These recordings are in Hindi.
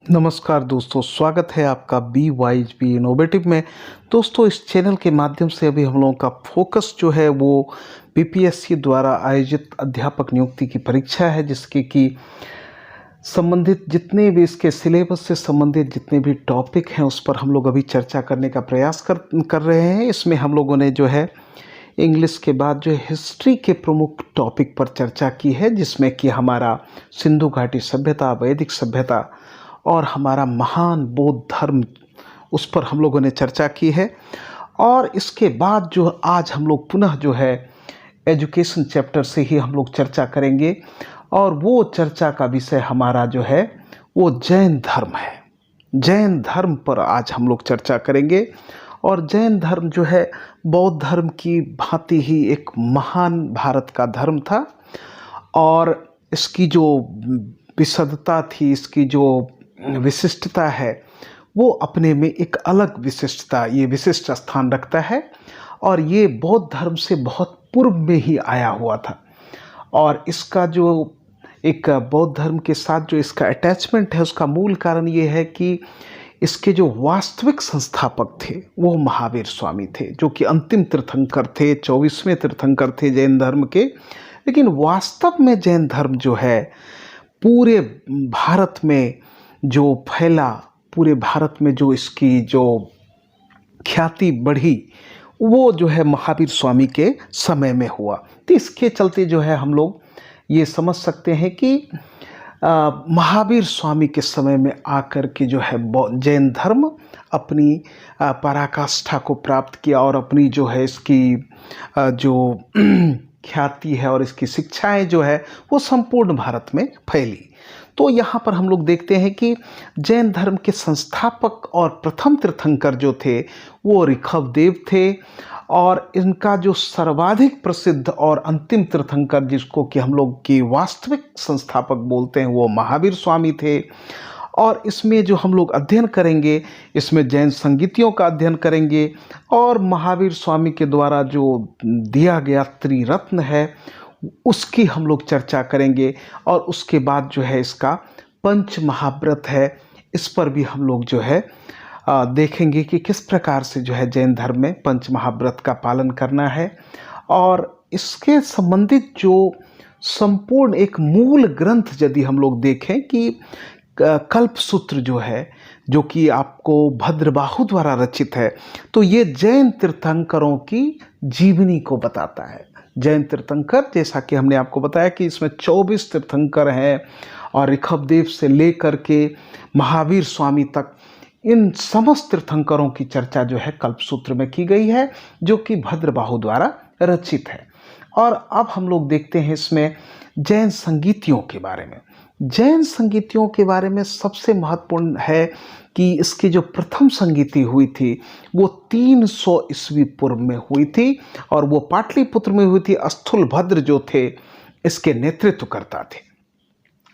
नमस्कार दोस्तों, स्वागत है आपका बी वाइज बी इनोवेटिव में। दोस्तों, इस चैनल के माध्यम से अभी हम लोगों का फोकस जो है वो बीपीएससी द्वारा आयोजित अध्यापक नियुक्ति की परीक्षा है, जिसके कि संबंधित जितने भी इसके सिलेबस से संबंधित जितने भी टॉपिक हैं उस पर हम लोग अभी चर्चा करने का प्रयास कर रहे हैं। इसमें हम लोगों ने जो है इंग्लिश के बाद जो हिस्ट्री के प्रमुख टॉपिक पर चर्चा की है, जिसमें कि हमारा सिंधु घाटी सभ्यता, वैदिक सभ्यता और हमारा महान बौद्ध धर्म, उस पर हम लोगों ने चर्चा की है। और इसके बाद जो आज हम लोग पुनः जो है एजुकेशन चैप्टर से ही हम लोग चर्चा करेंगे, और वो चर्चा का विषय हमारा जो है वो जैन धर्म है। जैन धर्म पर आज हम लोग चर्चा करेंगे। और जैन धर्म जो है बौद्ध धर्म की भांति ही एक महान भारत का धर्म था, और इसकी जो विशदता थी, इसकी जो विशिष्टता है, वो अपने में एक अलग विशिष्टता, ये विशिष्ट स्थान रखता है। और ये बौद्ध धर्म से बहुत पूर्व में ही आया हुआ था। और इसका जो एक बौद्ध धर्म के साथ जो इसका अटैचमेंट है, उसका मूल कारण ये है कि इसके जो वास्तविक संस्थापक थे वो महावीर स्वामी थे, जो कि अंतिम तीर्थंकर थे, 24वें तीर्थंकर थे जैन धर्म के। लेकिन वास्तव में जैन धर्म जो है पूरे भारत में जो फैला, पूरे भारत में जो इसकी जो ख्याति बढ़ी, वो जो है महावीर स्वामी के समय में हुआ। तो इसके चलते जो है हम लोग ये समझ सकते हैं कि महावीर स्वामी के समय में आकर के जो है जैन धर्म अपनी पराकाष्ठा को प्राप्त किया, और अपनी जो है इसकी जो ख्याति है और इसकी शिक्षाएं जो है वो संपूर्ण भारत में फैली। तो यहाँ पर हम लोग देखते हैं कि जैन धर्म के संस्थापक और प्रथम तीर्थंकर जो थे वो ऋषभदेव थे, और इनका जो सर्वाधिक प्रसिद्ध और अंतिम तीर्थंकर, जिसको कि हम लोग की वास्तविक संस्थापक बोलते हैं, वो महावीर स्वामी थे। और इसमें जो हम लोग अध्ययन करेंगे, इसमें जैन संगीतियों का अध्ययन करेंगे, और महावीर स्वामी के द्वारा जो दिया गया त्रिरत्न है उसकी हम लोग चर्चा करेंगे। और उसके बाद जो है इसका पंच महाव्रत है, इस पर भी हम लोग जो है देखेंगे कि किस प्रकार से जो है जैन धर्म में पंच महाव्रत का पालन करना है। और इसके संबंधित जो संपूर्ण एक मूल ग्रंथ यदि हम लोग देखें कि कल्पसूत्र जो है, जो कि आपको भद्रबाहु द्वारा रचित है, तो ये जैन तीर्थंकरों की जीवनी को बताता है। जैन तीर्थंकर, जैसा कि हमने आपको बताया कि इसमें 24 तीर्थंकर हैं, और ऋषभदेव से लेकर के महावीर स्वामी तक इन समस्त तीर्थंकरों की चर्चा जो है कल्पसूत्र में की गई है, जो कि भद्रबाहु द्वारा रचित है। और अब हम लोग देखते हैं इसमें जैन संगीतियों के बारे में। जैन संगीतियों के बारे में सबसे महत्वपूर्ण है कि इसकी जो प्रथम संगीति हुई थी वो 300 ईस्वी पूर्व में हुई थी, और वो पाटलिपुत्र में हुई थी। स्थूलभद्र जो थे इसके नेतृत्व करता थे।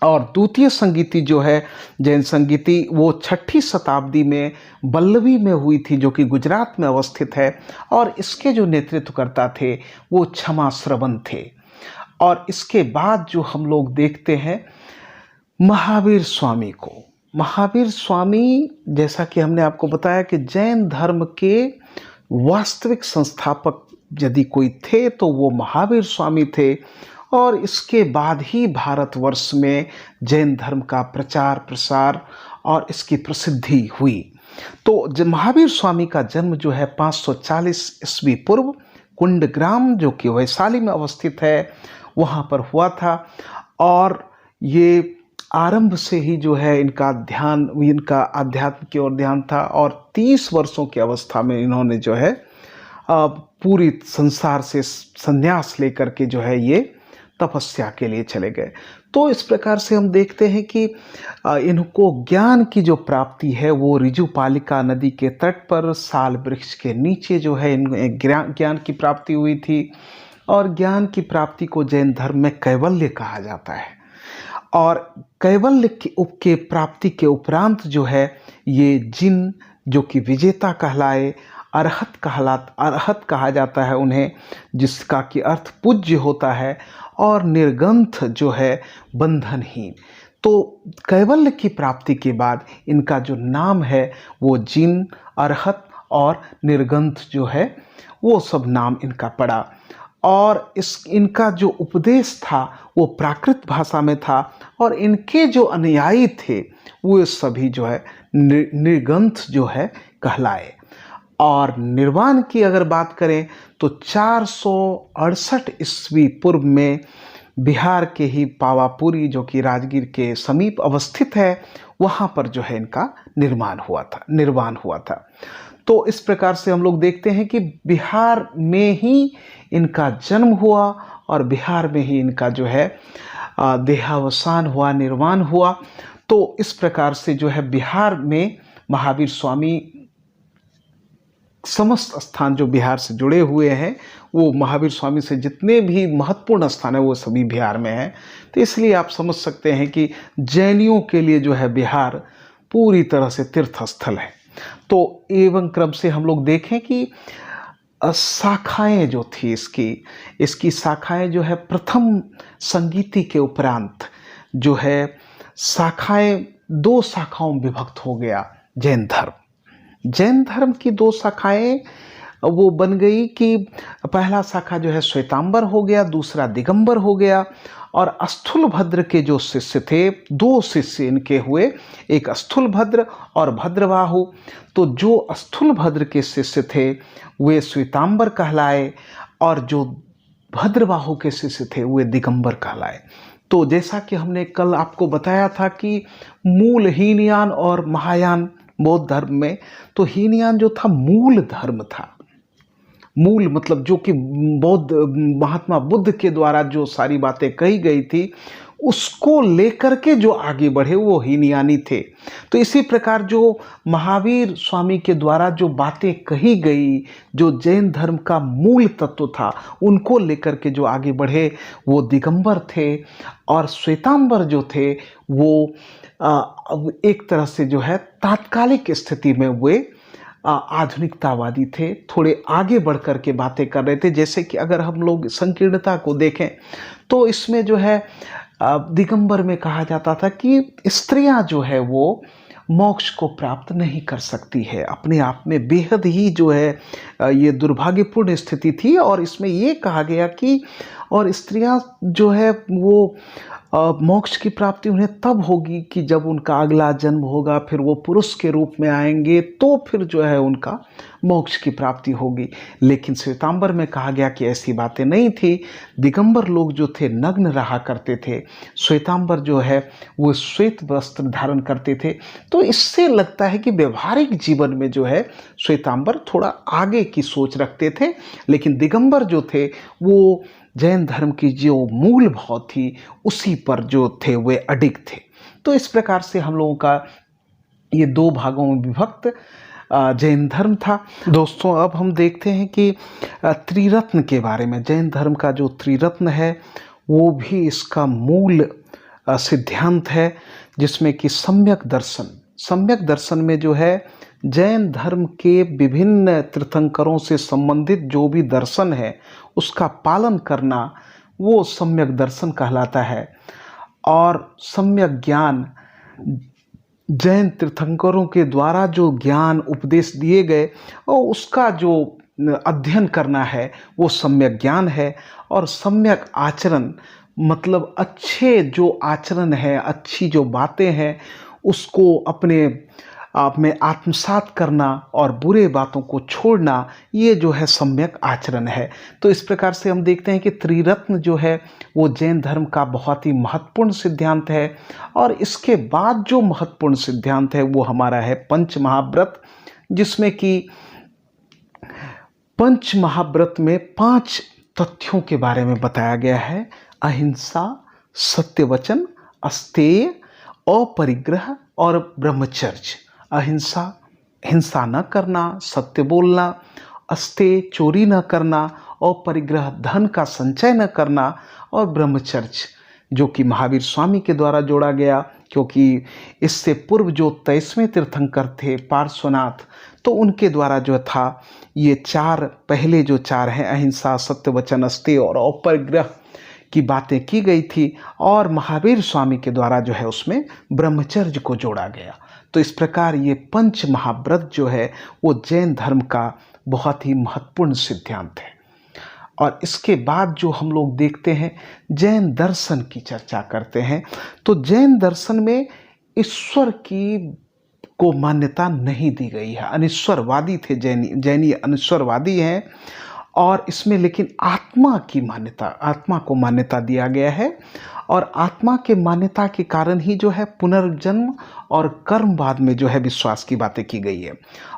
और द्वितीय संगीति जो है जैन संगीति, वो 6ठी शताब्दी में बल्लवी में हुई थी, जो कि गुजरात में अवस्थित है। और इसके जो नेतृत्व करता थे वो क्षमा श्रवण थे। और इसके बाद जो हम लोग देखते हैं महावीर स्वामी को। महावीर स्वामी, जैसा कि हमने आपको बताया कि जैन धर्म के वास्तविक संस्थापक यदि कोई थे तो वो महावीर स्वामी थे। और इसके बाद ही भारतवर्ष में जैन धर्म का प्रचार प्रसार और इसकी प्रसिद्धि हुई। तो महावीर स्वामी का जन्म जो है 540 ईस्वी पूर्व कुंडग्राम, जो कि वैशाली में अवस्थित है, वहाँ पर हुआ था। और ये आरंभ से ही जो है इनका ध्यान, इनका अध्यात्म की ओर ध्यान था। और 30 वर्षों की अवस्था में इन्होंने जो है पूरी संसार से संन्यास लेकर के जो है ये तपस्या के लिए चले गए। तो इस प्रकार से हम देखते हैं कि इनको ज्ञान की जो प्राप्ति है वो ऋजुपालिका नदी के तट पर साल वृक्ष के नीचे जो है इन्हें ज्ञान की प्राप्ति हुई थी। और ज्ञान की प्राप्ति को जैन धर्म में कैवल्य कहा जाता है। और कैवल्य के प्राप्ति के उपरांत जो है ये जिन, जो कि विजेता कहलाए, अरहत कहा जाता है उन्हें, जिसका कि अर्थ पूज्य होता है, और निर्ग्रंथ जो है बंधनहीन। तो कैवल्य की प्राप्ति के बाद इनका जो नाम है वो जिन, अरहत और निर्गंथ जो है वो सब नाम इनका पड़ा। और इनका जो उपदेश था वो प्राकृत भाषा में था और इनके जो अनुयायी थे वो सभी जो है निर्गंथ जो है कहलाए। और निर्वाण की अगर बात करें तो 468 ईस्वी पूर्व में बिहार के ही पावापुरी जो कि राजगीर के समीप अवस्थित है, वहाँ पर जो है इनका निर्वाण हुआ था। तो इस प्रकार से हम लोग देखते हैं कि बिहार में ही इनका जन्म हुआ और बिहार में ही इनका जो है देहावसान हुआ, निर्वाण हुआ। तो इस प्रकार से जो है बिहार में महावीर स्वामी समस्त स्थान जो बिहार से जुड़े हुए हैं वो महावीर स्वामी से जितने भी महत्वपूर्ण स्थान है वो सभी बिहार में हैं। तो इसलिए आप समझ सकते हैं कि जैनियों के लिए जो है बिहार पूरी तरह से तीर्थ स्थल है। तो एवं क्रम से हम लोग देखें कि शाखाएं जो थी इसकी शाखाएं जो है प्रथम संगीति के उपरांत जो है शाखाएं 2 शाखाओं में विभक्त हो गया। जैन धर्म की 2 शाखाएं वो बन गई कि पहला शाखा जो है श्वेतांबर हो गया, दूसरा दिगंबर हो गया। और स्थूलभद्र के जो शिष्य थे 2 शिष्य इनके हुए, एक स्थूलभद्र और भद्रबाहु। तो जो स्थूलभद्र के शिष्य थे वे श्वेतांबर कहलाए और जो भद्रबाहु के शिष्य थे वे दिगंबर कहलाए। तो जैसा कि हमने कल आपको बताया था कि मूल हीनयान और महायान बौद्ध धर्म में, तो हीनयान जो था मूल धर्म था। मूल मतलब जो कि बौद्ध महात्मा बुद्ध के द्वारा जो सारी बातें कही गई थी उसको लेकर के जो आगे बढ़े वो हीनयानी थे। तो इसी प्रकार जो महावीर स्वामी के द्वारा जो बातें कही गई, जो जैन धर्म का मूल तत्व था, उनको लेकर के जो आगे बढ़े वो दिगंबर थे। और श्वेतांबर जो थे वो एक तरह से जो है तात्कालिक स्थिति में वे आधुनिकतावादी थे, थोड़े आगे बढ़ कर के बातें कर रहे थे। जैसे कि अगर हम लोग संकीर्णता को देखें तो इसमें जो है दिगंबर में कहा जाता था कि स्त्रियां जो है वो मोक्ष को प्राप्त नहीं कर सकती है, अपने आप में बेहद ही जो है ये दुर्भाग्यपूर्ण स्थिति थी। और इसमें ये कहा गया कि और स्त्रियां जो है वो मोक्ष की प्राप्ति उन्हें तब होगी कि जब उनका अगला जन्म होगा, फिर वो पुरुष के रूप में आएंगे, तो फिर जो है उनका मोक्ष की प्राप्ति होगी। लेकिन श्वेतांबर में कहा गया कि ऐसी बातें नहीं थी। दिगंबर लोग जो थे नग्न रहा करते थे, श्वेतांबर जो है वो श्वेत वस्त्र धारण करते थे। तो इससे लगता है कि व्यवहारिक जीवन में जो है श्वेतांबर थोड़ा आगे की सोच रखते थे, लेकिन दिगंबर जो थे वो जैन धर्म की जो मूल भाव थी उसी पर जो थे वे अडिग थे। तो इस प्रकार से हम लोगों का ये 2 भागों में विभक्त जैन धर्म था। दोस्तों अब हम देखते हैं कि त्रिरत्न के बारे में। जैन धर्म का जो त्रिरत्न है वो भी इसका मूल सिद्धांत है, जिसमें कि सम्यक दर्शन में जो है जैन धर्म के विभिन्न तीर्थंकरों से संबंधित जो भी दर्शन है उसका पालन करना वो सम्यक दर्शन कहलाता है। और सम्यक ज्ञान जैन तीर्थंकरों के द्वारा जो ज्ञान उपदेश दिए गए और उसका जो अध्ययन करना है वो सम्यक ज्ञान है। और सम्यक आचरण मतलब अच्छे जो आचरण है, अच्छी जो बातें हैं उसको अपने आप में आत्मसात करना और बुरे बातों को छोड़ना, ये जो है सम्यक आचरण है। तो इस प्रकार से हम देखते हैं कि त्रिरत्न जो है वो जैन धर्म का बहुत ही महत्वपूर्ण सिद्धांत है। और इसके बाद जो महत्वपूर्ण सिद्धांत है वो हमारा है पंच महाव्रत, जिसमें कि पंच महाव्रत में 5 तथ्यों के बारे में बताया गया है। अहिंसा, सत्यवचन, अस्तेय, अपरिग्रह और ब्रह्मचर्य। अहिंसा, हिंसा न करना, सत्य बोलना, अस्तेय, चोरी न करना, अपरिग्रह, धन का संचय न करना, और ब्रह्मचर्य जो कि महावीर स्वामी के द्वारा जोड़ा गया, क्योंकि इससे पूर्व जो 23वें तीर्थंकर थे पार्श्वनाथ, तो उनके द्वारा जो था ये 4 पहले जो 4 हैं अहिंसा, सत्यवचन, अस्तेय और अपरिग्रह, की बातें की गई थी और महावीर स्वामी के द्वारा जो है उसमें ब्रह्मचर्य को जोड़ा गया। तो इस प्रकार ये पंच महाव्रत जो है वो जैन धर्म का बहुत ही महत्वपूर्ण सिद्धांत है। और इसके बाद जो हम लोग देखते हैं जैन दर्शन की चर्चा करते हैं, तो जैन दर्शन में ईश्वर की को मान्यता नहीं दी गई है। अनिश्वरवादी थे जैनी अनिश्वरवादी हैं और इसमें लेकिन आत्मा को मान्यता दिया गया है और आत्मा के मान्यता के कारण ही जो है पुनर्जन्म और कर्मवाद में जो है विश्वास की बातें की गई है।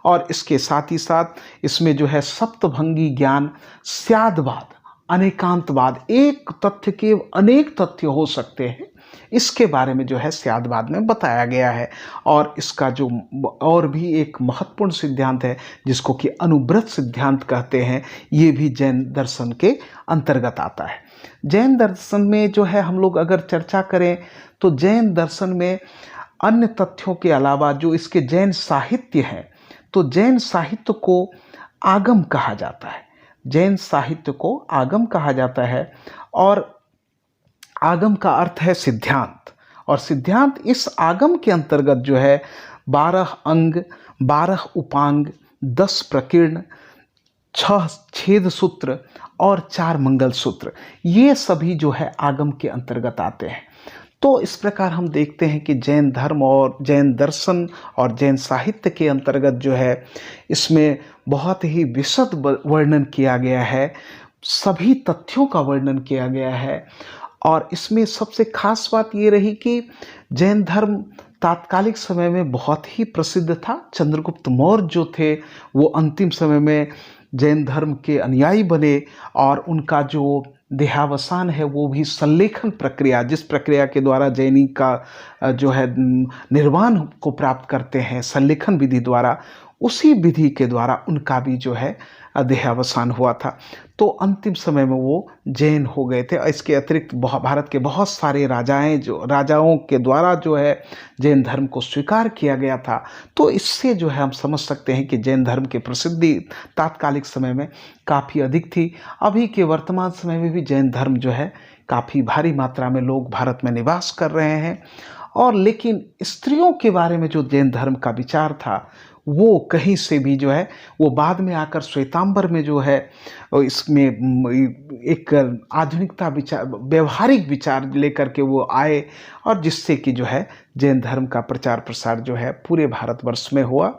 और इसके साथ ही साथ इसमें जो है सप्तभंगी ज्ञान, स्यादवाद, अनेकांतवाद, एक तथ्य के अनेक तथ्य हो सकते हैं, इसके बारे में जो है स्यादवाद में बताया गया है। और इसका जो और भी एक महत्वपूर्ण सिद्धांत है जिसको कि अनुव्रत सिद्धांत कहते हैं, ये भी जैन दर्शन के अंतर्गत आता है। जैन दर्शन में जो है हम लोग अगर चर्चा करें तो जैन दर्शन में अन्य तथ्यों के अलावा जो इसके जैन साहित्य हैं, तो जैन साहित्य को आगम कहा जाता है। जैन साहित्य को आगम कहा जाता है और आगम का अर्थ है सिद्धांत, और सिद्धांत इस आगम के अंतर्गत जो है 12 अंग, 12 उपांग, 10 प्रकीर्ण, 6 छेद सूत्र और 4 मंगल सूत्र, ये सभी जो है आगम के अंतर्गत आते हैं। तो इस प्रकार हम देखते हैं कि जैन धर्म और जैन दर्शन और जैन साहित्य के अंतर्गत जो है इसमें बहुत ही विशद वर्णन किया गया है, सभी तथ्यों का वर्णन किया गया है। और इसमें सबसे खास बात ये रही कि जैन धर्म तात्कालिक समय में बहुत ही प्रसिद्ध था। चंद्रगुप्त मौर्य जो थे वो अंतिम समय में जैन धर्म के अनुयायी बने और उनका जो देहावसान है वो भी संलेखन प्रक्रिया, जिस प्रक्रिया के द्वारा जैनी का जो है निर्वाण को प्राप्त करते हैं संलेखन विधि द्वारा, उसी विधि के द्वारा उनका भी जो है देहावसान हुआ था। तो अंतिम समय में वो जैन हो गए थे। इसके अतिरिक्त भारत के बहुत सारे राजाओं के द्वारा जो है जैन धर्म को स्वीकार किया गया था। तो इससे जो है हम समझ सकते हैं कि जैन धर्म की प्रसिद्धि तात्कालिक समय में काफ़ी अधिक थी। अभी के वर्तमान समय में भी जैन धर्म जो है काफ़ी भारी मात्रा में लोग भारत में निवास कर रहे हैं। और लेकिन स्त्रियों के बारे में जो जैन धर्म का विचार था वो कहीं से भी जो है वो बाद में आकर श्वेतांबर में जो है इसमें एक आधुनिकता विचार, व्यवहारिक विचार लेकर के वो आए और जिससे कि जो है जैन धर्म का प्रचार प्रसार जो है पूरे भारतवर्ष में हुआ।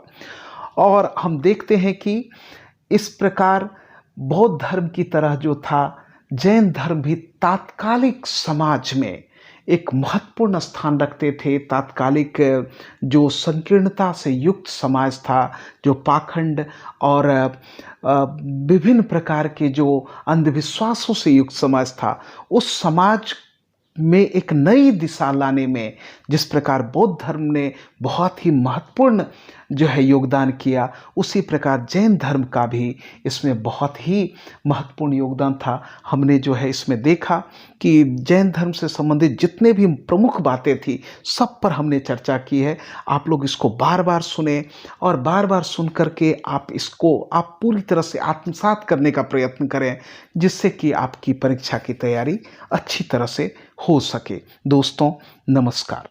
और हम देखते हैं कि इस प्रकार बौद्ध धर्म की तरह जो था जैन धर्म भी तात्कालिक समाज में एक महत्वपूर्ण स्थान रखते थे। तात्कालिक जो संकीर्णता से युक्त समाज था, जो पाखंड और विभिन्न प्रकार के जो अंधविश्वासों से युक्त समाज था, उस समाज में एक नई दिशा लाने में जिस प्रकार बौद्ध धर्म ने बहुत ही महत्वपूर्ण जो है योगदान किया, उसी प्रकार जैन धर्म का भी इसमें बहुत ही महत्वपूर्ण योगदान था। हमने जो है इसमें देखा कि जैन धर्म से संबंधित जितने भी प्रमुख बातें थी सब पर हमने चर्चा की है। आप लोग इसको बार बार सुने और बार बार सुन करके आप पूरी तरह से आत्मसात करने का प्रयत्न करें, जिससे कि आपकी परीक्षा की तैयारी अच्छी तरह से हो सके। दोस्तों नमस्कार।